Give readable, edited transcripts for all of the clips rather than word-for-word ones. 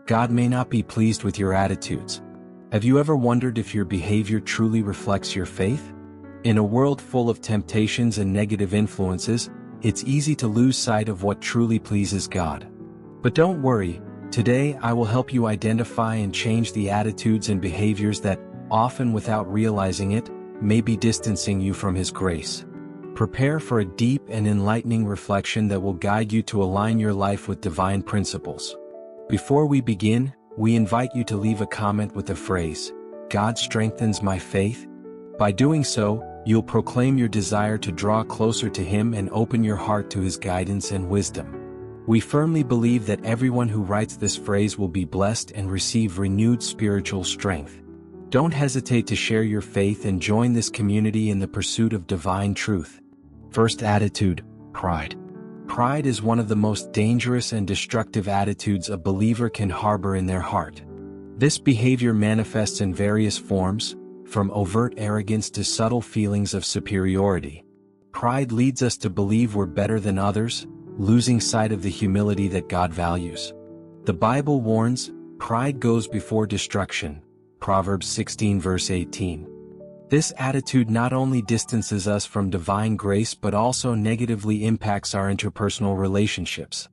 God may not be pleased with your attitudes. Have you ever wondered if your behavior truly reflects your faith? In a world full of temptations and negative influences, it's easy to lose sight of what truly pleases God. But don't worry, today I will help you identify and change the attitudes and behaviors that, often without realizing it, may be distancing you from His grace. Prepare for a deep and enlightening reflection that will guide you to align your life with divine principles. Before we begin, we invite you to leave a comment with the phrase, "God strengthens my faith." By doing so, you'll proclaim your desire to draw closer to Him and open your heart to His guidance and wisdom. We firmly believe that everyone who writes this phrase will be blessed and receive renewed spiritual strength. Don't hesitate to share your faith and join this community in the pursuit of divine truth. First attitude, pride. Pride is one of the most dangerous and destructive attitudes a believer can harbor in their heart. This behavior manifests in various forms, from overt arrogance to subtle feelings of superiority. Pride leads us to believe we're better than others, losing sight of the humility that God values. The Bible warns, pride goes before destruction. Proverbs 16 verse 18. This attitude not only distances us from divine grace but also negatively impacts our interpersonal relationships.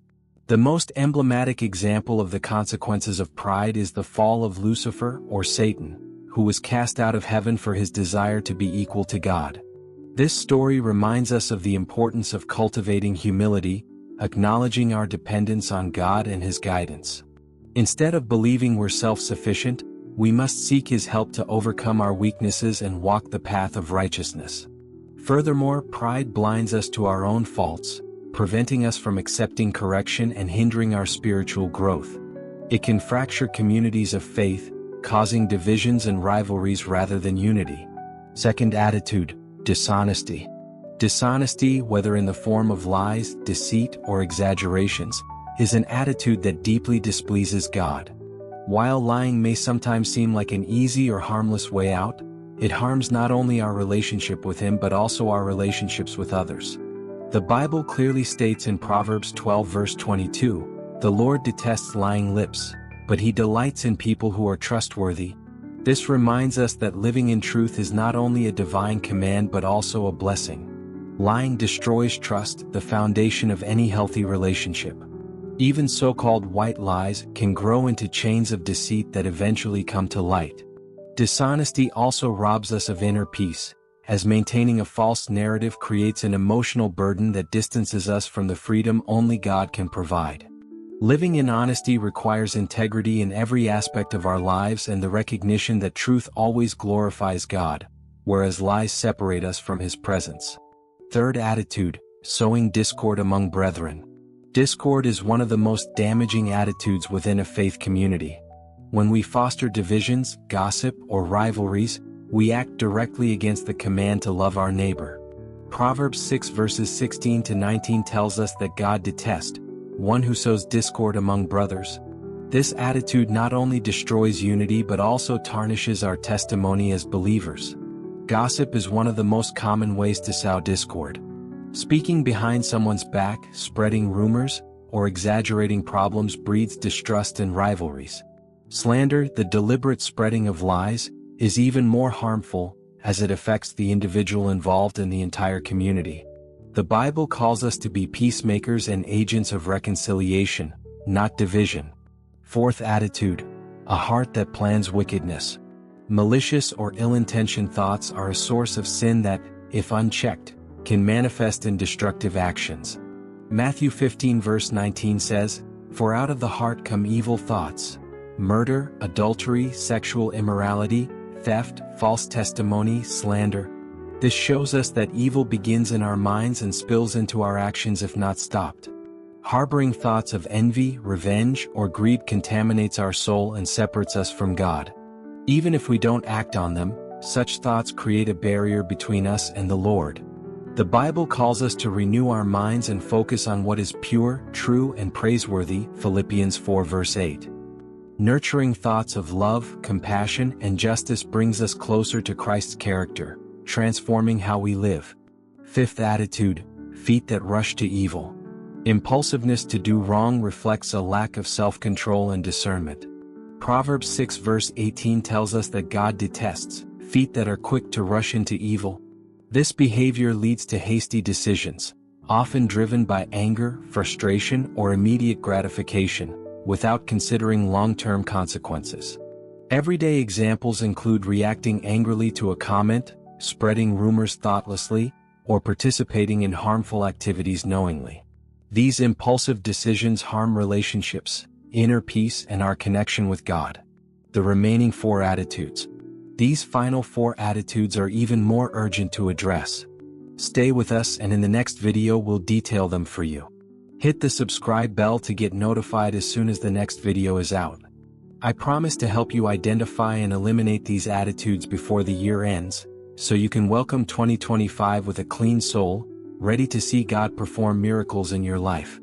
The most emblematic example of the consequences of pride is the fall of Lucifer, or Satan, who was cast out of heaven for his desire to be equal to God. This story reminds us of the importance of cultivating humility, acknowledging our dependence on God and His guidance. Instead of believing we're self-sufficient, we must seek His help to overcome our weaknesses and walk the path of righteousness. Furthermore, pride blinds us to our own faults, preventing us from accepting correction and hindering our spiritual growth. It can fracture communities of faith, causing divisions and rivalries rather than unity. Second attitude, dishonesty. Dishonesty, whether in the form of lies, deceit, or exaggerations, is an attitude that deeply displeases God. While lying may sometimes seem like an easy or harmless way out, it harms not only our relationship with Him but also our relationships with others. The Bible clearly states in Proverbs 12 verse 22, "The Lord detests lying lips, but He delights in people who are trustworthy." This reminds us that living in truth is not only a divine command but also a blessing. Lying destroys trust, the foundation of any healthy relationship. Even so-called white lies can grow into chains of deceit that eventually come to light. Dishonesty also robs us of inner peace, as maintaining a false narrative creates an emotional burden that distances us from the freedom only God can provide. Living in honesty requires integrity in every aspect of our lives and the recognition that truth always glorifies God, whereas lies separate us from His presence. Third attitude, sowing discord among brethren. Discord is one of the most damaging attitudes within a faith community. When we foster divisions, gossip, or rivalries, we act directly against the command to love our neighbor. Proverbs 6 verses 16 to 19 tells us that God detests one who sows discord among brothers. This attitude not only destroys unity but also tarnishes our testimony as believers. Gossip is one of the most common ways to sow discord. Speaking behind someone's back, spreading rumors, or exaggerating problems breeds distrust and rivalries. Slander, the deliberate spreading of lies, is even more harmful, as it affects the individual involved and the entire community. The Bible calls us to be peacemakers and agents of reconciliation, not division. Fourth attitude, a heart that plans wickedness. Malicious or ill-intentioned thoughts are a source of sin that, if unchecked, can manifest in destructive actions. Matthew 15 verse 19 says, "For out of the heart come evil thoughts, murder, adultery, sexual immorality, theft, false testimony, slander." This shows us that evil begins in our minds and spills into our actions if not stopped. Harboring thoughts of envy, revenge, or greed contaminates our soul and separates us from God. Even if we don't act on them, such thoughts create a barrier between us and the Lord. The Bible calls us to renew our minds and focus on what is pure, true, and praiseworthy, Philippians 4 verse 8. Nurturing thoughts of love, compassion, and justice brings us closer to Christ's character, transforming how we live. Fifth attitude, feet that rush to evil. Impulsiveness to do wrong reflects a lack of self-control and discernment. Proverbs 6 verse 18 tells us that God detests feet that are quick to rush into evil. This behavior leads to hasty decisions, often driven by anger, frustration, or immediate gratification, without considering long-term consequences. Everyday examples include reacting angrily to a comment, spreading rumors thoughtlessly, or participating in harmful activities knowingly. These impulsive decisions harm relationships, inner peace, and our connection with God. The remaining 4 attitudes. These final 4 attitudes are even more urgent to address. Stay with us, and in the next video we'll detail them for you. Hit the subscribe bell to get notified as soon as the next video is out. I promise to help you identify and eliminate these attitudes before the year ends, so you can welcome 2025 with a clean soul, ready to see God perform miracles in your life.